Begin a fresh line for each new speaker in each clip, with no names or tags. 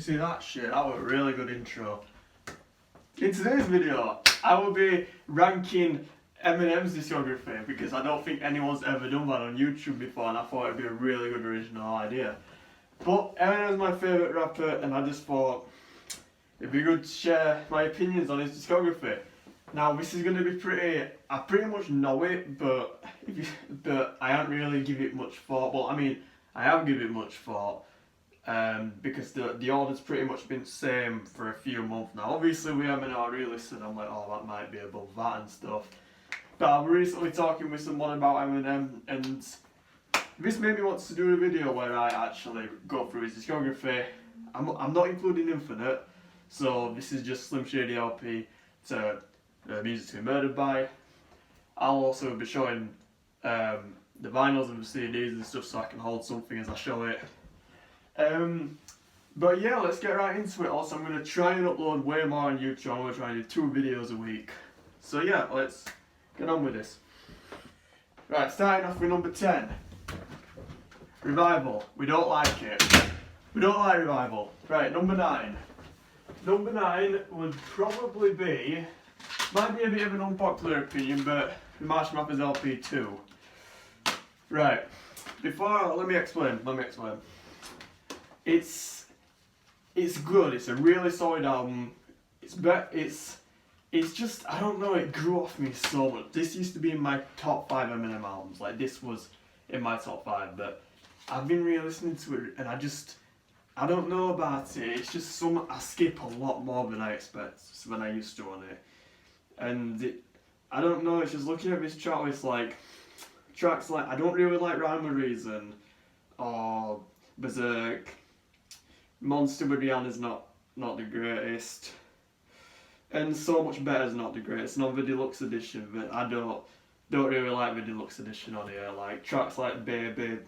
see that shit? That was a really good intro. In today's video, I will be ranking Eminem's discography because I don't think anyone's ever done that on YouTube before, and I thought it'd be a really good original idea. But Eminem's my favourite rapper, and I just thought it'd be good to share my opinions on his discography. Now this is going to be I pretty much know it, but I haven't really given it much thought. Well, I mean, I have given it much thought. Because the order's pretty much been the same for a few months now. Obviously we haven't re-listened, I'm like, oh, that might be above that and stuff. But I'm recently talking with someone about Eminem, and this made me want to do a video where I actually go through his discography. I'm not including Infinite, so this is just Slim Shady LP to Music to be Murdered By. I'll also be showing the vinyls and the CDs and stuff so I can hold something as I show it. But yeah, let's get right into it. Also, I'm going to try and upload way more on YouTube. I'm going to try and do 2 videos a week. So yeah, let's get on with this. Right, starting off with number 10. Revival. We don't like it. We don't like Revival. Right, number 9. Number 9 would probably be, might be a bit of an unpopular opinion, but Mashup is LP 2. Right, let me explain. It's good. It's a really solid album. It's just, I don't know, it grew off me so much. This used to be in my top 5 Eminem albums. Like, this was in my top 5, but I've been re-listening to it and I don't know about it. It's just I skip a lot more than I used to on it. And I don't know, it's just looking at this chart, it's like tracks like, I don't really like Rhyme or Reason or Berserk. Monster with Rihanna's not the greatest, and So Much Better is not the greatest. Not the deluxe edition, but I don't really like the deluxe edition on here. Like tracks like Baby,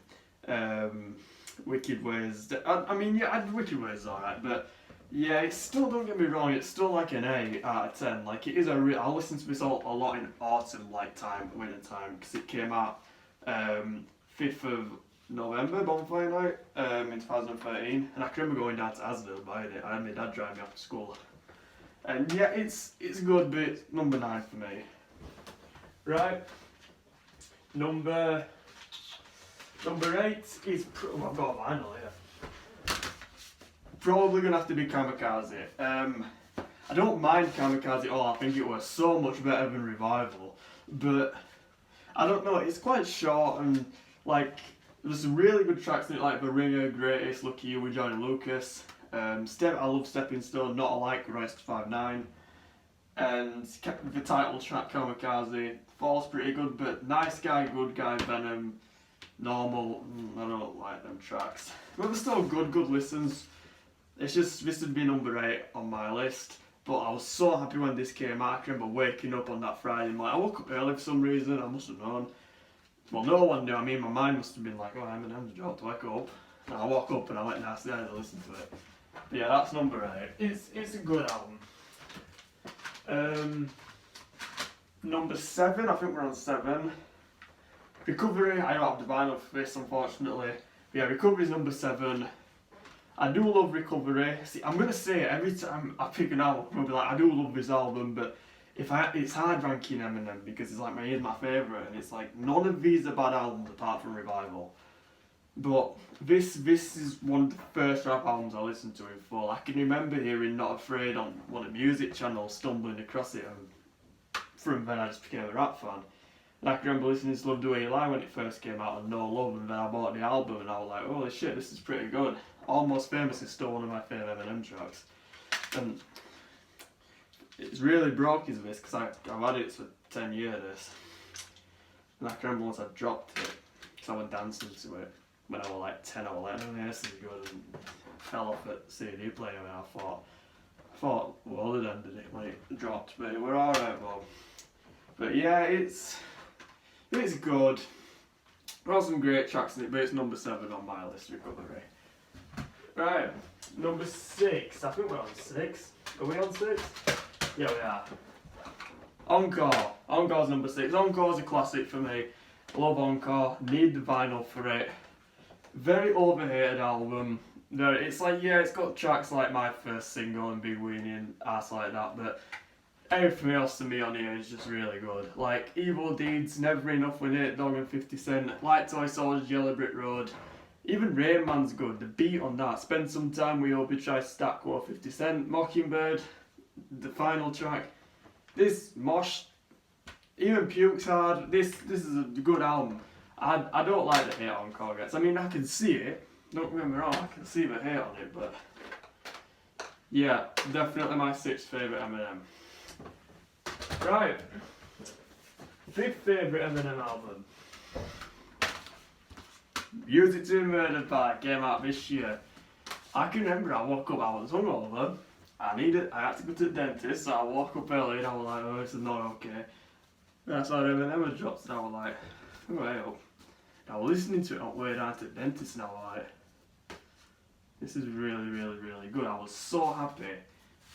Wicked Ways. I mean, yeah, Wicked Ways is alright, but yeah, it's still, don't get me wrong, it's still like an 8 out of 10. Like it is I'll listen to this a lot in autumn, like winter time, because it came out 5th of November, Bonfire Night, in 2013, and I can remember going down to Asda and buying it. I had my dad drive me after school, and yeah, it's good, but it's number 9 for me. Right, number 8 is I've got a vinyl here. Probably gonna have to be Kamikaze. I don't mind Kamikaze at all. I think it was so much better than Revival, but I don't know. It's quite short and like. There's some really good tracks in it, like The Ringer, Greatest, Lucky You with Johnny Lucas. I love Stepping Stone, Not Alike with Royce 59. And the title track, Kamikaze. Fall's pretty good, but Nice Guy, Good Guy, Venom, Normal, I don't like them tracks. But they're still good listens. It's just, this would be number 8 on my list. But I was so happy when this came out. I can remember waking up on that Friday night. I woke up early for some reason, I must have known. Well, no one knew. I mean, my mind must have been like, oh, Eminem's dropped, wake up. And I woke up and I went downstairs to listen to it. But yeah, that's number 8. It's a good album. Number 7, I think we're on 7. Recovery, I don't have the vinyl for this, unfortunately. But yeah, Recovery's number 7. I do love Recovery. See, I'm going to say it every time I pick an album, I'm going to be like, I do love this album, but it's hard ranking Eminem because it's like he's my favourite, and it's like none of these are bad albums apart from Revival. But this is one of the first rap albums I listened to in full. I can remember hearing Not Afraid on one of the music channels, stumbling across it, and from then I just became a rap fan. And I can remember listening to Love The Way You Lie when it first came out and No Love, and then I bought the album and I was like, holy shit, this is pretty good. Almost Famous is still one of my favourite Eminem tracks. And it's really broke is this, because I've had it for 10 years this. And I can remember once I dropped it, because I went dancing to it when I was like 10 or 11, oh yeah, this is good, and fell off at CD player, and I thought, well, it ended it when it dropped, but we're alright, Bob. But yeah, it's good. There are some great tracks in it, but it's number 7 on my list, Recovery. Right, number 6, I think we're on 6. Are we on 6? Yeah, we are. Encore. Encore's number 6. Encore's a classic for me. Love Encore. Need the vinyl for it. Very overhated album. No, it's like, yeah, it's got tracks like My First Single and Big Weenie and ass like that, but everything else to me on here is just really good. Like Evil Deeds, Never Enough with Nate Dogg and 50 Cent, Like Toy Soldiers, Yellow Brick Road. Even Rain Man's good. The beat on that. Spend Some Time with Obi Try Stack Quo 50 Cent, Mockingbird, the final track. This Mosh, even Puke's hard. This is a good album. I don't like the hate on Corgets. I mean, I can see it. Don't get me wrong, I can see the hate on it, but yeah, definitely my 6th favourite Eminem. Right, 5th favourite Eminem album. Music to be Murdered By came out this year. I can remember I woke up, I was hungover. I had to go to the dentist, so I woke up early and I was like, oh, this is not okay. And I saw Eminem drops and I was like, oh, hey up. I was listening to it on the way down to the dentist and I was like, this is really, really, really good. I was so happy.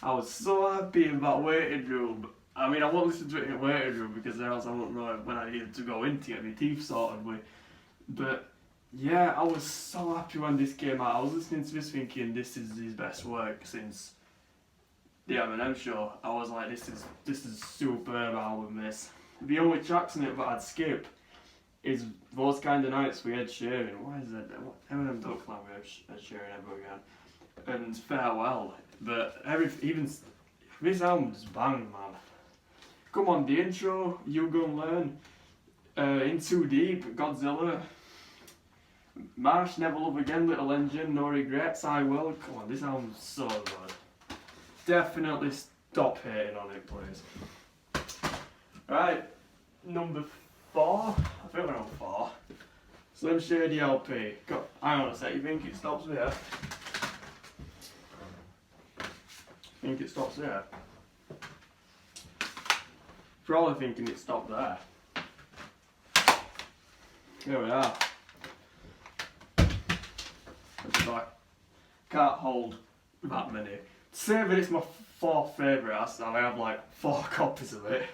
I was so happy about Waiting Room. I mean, I won't listen to it in Waiting Room because else I won't know when I needed to go in to get my teeth sorted with. But yeah, I was so happy when this came out. I was listening to this thinking this is his best work since the Eminem Show. I was like, this is superb album. This. The only tracks in it that I'd skip is Those Kind of Nights with Ed Sheeran. Why is that? Eminem don't claim with Ed Sheeran ever again. And Farewell. But even this album's bang, man. Come on, the intro, You Gon' Learn, In Too Deep, Godzilla, Marsh, Never Love Again, Little Engine, No Regrets, I Will. Come on, this album's so good. Definitely stop hating on it, please. Right, number 4. I think we're on 4. Slim Shady LP. Hang on a sec, you think it stops there? Think it stops there? Probably thinking it stopped there. Here we are. I can't hold that many. To say that it's my 4th favourite, I have like 4 copies of it.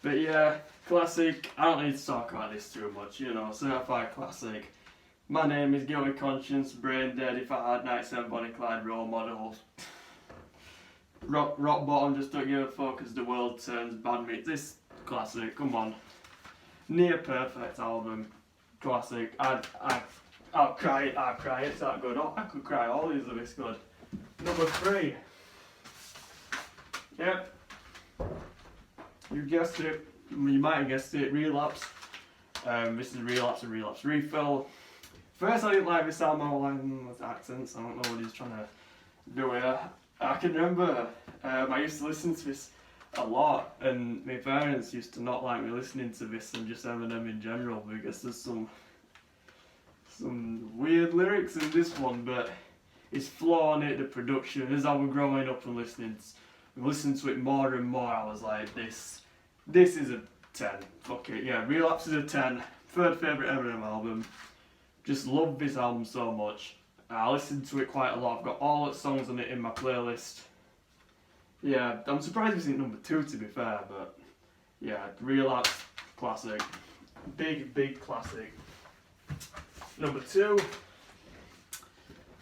But yeah, classic. I don't need to talk about this too much, you know, certified classic. My Name Is Guilty Conscience, Brain Dead, If I Had 97, Bonnie Clyde, Role Model. Rock Bottom, Just Don't Give a Fuck As the World Turns, Bad Meat. This classic, come on. Near perfect album, classic. I'll cry, it's that good. Oh, I could cry, all these are this good. Number 3. Yep. You guessed it, you might have guessed it, Relapse. This is Relapse and Relapse Refill. First I didn't like this album, I was like, with accents, I don't know what he's trying to do here. I can remember, I used to listen to this a lot, and my parents used to not like me listening to this and just Eminem in general because there's some weird lyrics in this one, but it's flow on it, the production. As I was growing up and listening to it more and more, I was like, this is a 10. Fuck it, yeah, Relapse is a 10. 3rd favourite Eminem album. Just love this album so much. I listened to it quite a lot. I've got all the songs on it in my playlist. Yeah, I'm surprised it's in number 2 to be fair, but yeah, Relapse, classic. Big classic. Number 2.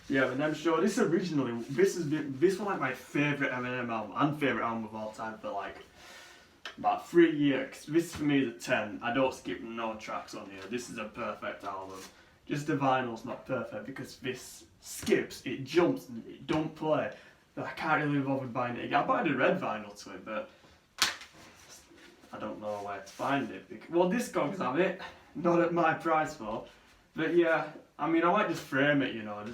Yeah, Eminem Show. This was like my favourite Eminem album and favourite album of all time for like about 3 years. This for me is a 10. I don't skip no tracks on here. This is a perfect album. Just the vinyl's not perfect because this skips, it jumps, and it don't play. But I can't really be bothered buying it again. I bought a red vinyl to it, but I don't know where to find it. Well, Discogs have it, not at my price though. But yeah, I mean, I might just frame it, you know.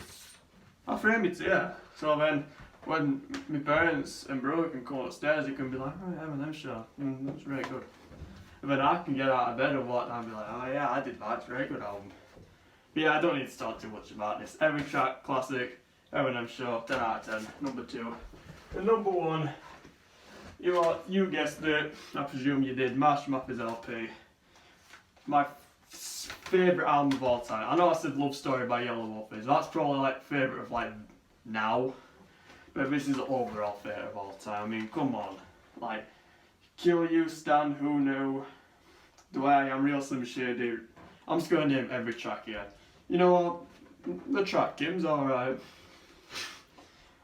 I'll frame it, yeah. So then, when my parents and brother can come upstairs, they can be like, oh, Eminem Show, that's really good. And then I can get out of bed and walk down and be like, oh yeah, I did that, it's a very good album. But yeah, I don't need to talk too much about this. Every track, classic, Eminem Show, 10 out of 10. Number 2. And number 1, you guessed it, I presume you did, Mashup is LP. My favourite album of all time. I know I said Love Story by Yellow Wolfies. That's probably like favourite of like now. But this is overall favourite of all time. I mean, come on. Like, Kill You, Stan, Who Knew, The Way I Am, Real Slim Shady. I'm just going to name every track here. You know what? The track game's alright.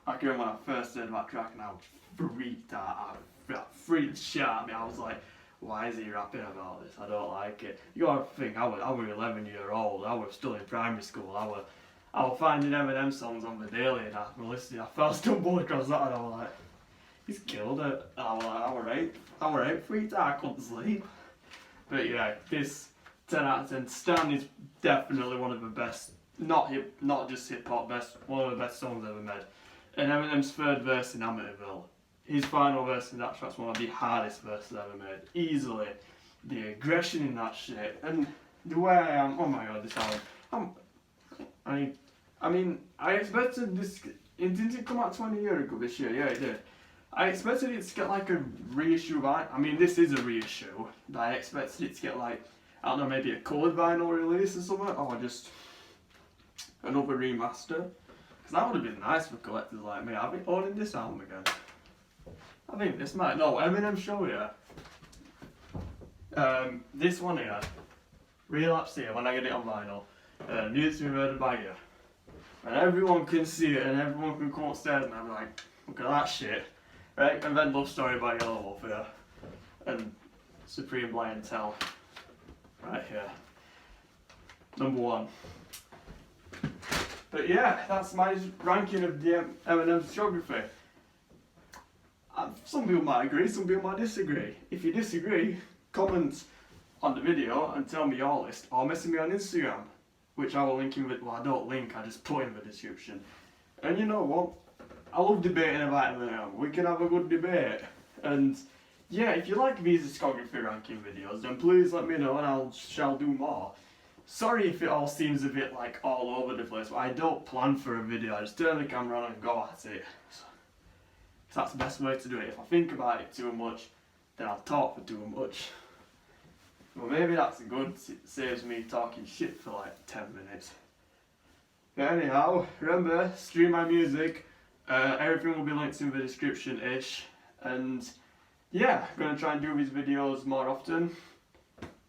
I can remember when I first heard that track and I freaked out. I freaked the shit out of me. I was like, why is he rapping about this? I don't like it. You gotta think, I was 11-year-old. I was still in primary school. I was finding Eminem songs on the daily and I was listening. I fell stumbled across that and I was like, he's killed it. And I was like, I was right, freaked out. I couldn't sleep. But yeah, this 10 out of 10. Stan is definitely one of the best, not just hip hop, one of the best songs ever made. And Eminem's third verse in Amityville, his final verse in that track's one of the hardest verses ever made. Easily. The aggression in that shit. And the way I am, oh my god, this album. I mean, I expected this, it didn't come out 20 years ago this year, yeah it did. I expected it to get like a reissue vinyl. I mean, this is a reissue, but I expected it to get like, I don't know, maybe a coloured vinyl release or something, or just another remaster. Because that would have been nice for collectors like me. I'll be owning this album again. I think this might, no, Eminem Show here. This one here, Relapse here, when I get it on vinyl, needs to be murdered by you. And everyone can see it and everyone can come upstairs and I'll be like, look at that shit. Right, and then Love Story by Yellow Wolf here. And Supreme Blind Tell. Right here. Number 1. But yeah, that's my ranking of the Eminem's discography. Some people might agree, some people might disagree. If you disagree, comment on the video and tell me your list, or message me on Instagram, which I will link in the, well I don't link, I just put in the description. And you know what? I love debating about Eminem. We can have a good debate. And yeah, if you like these discography ranking videos, then please let me know and I shall do more. Sorry if it all seems a bit like all over the place, but I don't plan for a video. I just turn the camera on and go at it. So that's the best way to do it. If I think about it too much, then I'll talk for too much. Well, maybe that's good. It saves me talking shit for like 10 minutes. But anyhow, remember, stream my music. Everything will be linked in the description-ish. And yeah, I'm going to try and do these videos more often.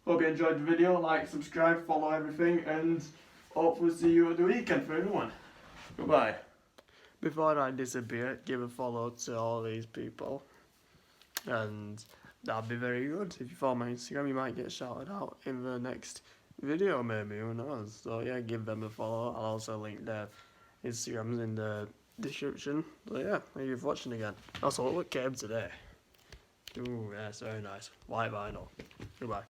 Hope you enjoyed the video. Like, subscribe, follow everything. And hopefully see you at the weekend for a new one. Goodbye. Before I disappear, give a follow to all these people. And that'd be very good. If you follow my Instagram, you might get shouted out in the next video maybe, who knows. So yeah, give them a follow. I'll also link their Instagrams in the description. So yeah, thank you for watching again. Also, what came today? Ooh, yeah, it's very nice. White vinyl. Goodbye.